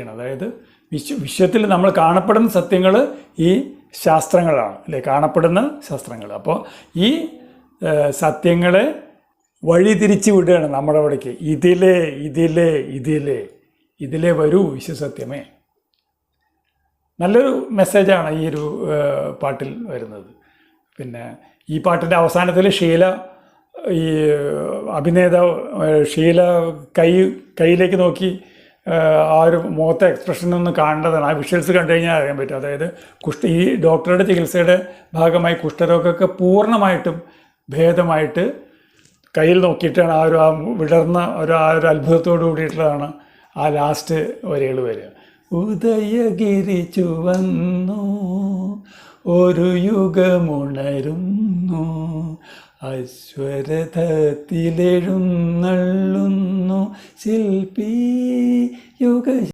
അതായത് വിശ്വത്തിൽ നമ്മൾ കാണപ്പെടുന്ന സത്യങ്ങൾ ഈ ശാസ്ത്രങ്ങളാണ് അല്ലേ, കാണപ്പെടുന്ന ശാസ്ത്രങ്ങൾ. അപ്പോൾ ഈ സത്യങ്ങളെ വഴിതിരിച്ച് വിടുകയാണ് നമ്മുടെ അവിടേക്ക്. ഇതിലേ വരൂ വിശ്വസത്യമേ. നല്ലൊരു മെസ്സേജാണ് ഈ ഒരു പാട്ടിൽ വരുന്നത്. പിന്നെ ഈ പാട്ടിൻ്റെ അവസാനത്തിൽ ഈ അഭിനേതാവ് ഷീല കൈയിലേക്ക് നോക്കി ആ ഒരു മുഖത്തെ എക്സ്പ്രഷനൊന്നും കാണേണ്ടതാണ്. ആ വിഷ്വൽസ് കണ്ടു കഴിഞ്ഞാൽ അറിയാൻ പറ്റും. അതായത് ഈ ഡോക്ടറുടെ ചികിത്സയുടെ ഭാഗമായി കുഷ്ഠരോഗമൊക്കെ പൂർണ്ണമായിട്ടും ഭേദമായിട്ട് കയ്യിൽ നോക്കിയിട്ടാണ് ആ വിടർന്ന ആ ഒരു അത്ഭുതത്തോടു കൂടിയിട്ടുള്ളതാണ് ആ ലാസ്റ്റ് വരികൾ വരിക. ഉദയഗിരി ചുവന്നു ഒരു യുഗമുണരുന്നു, അശ്വരഥത്തിലെഴുന്നള്ളുന്നു ശില്പി യുഗ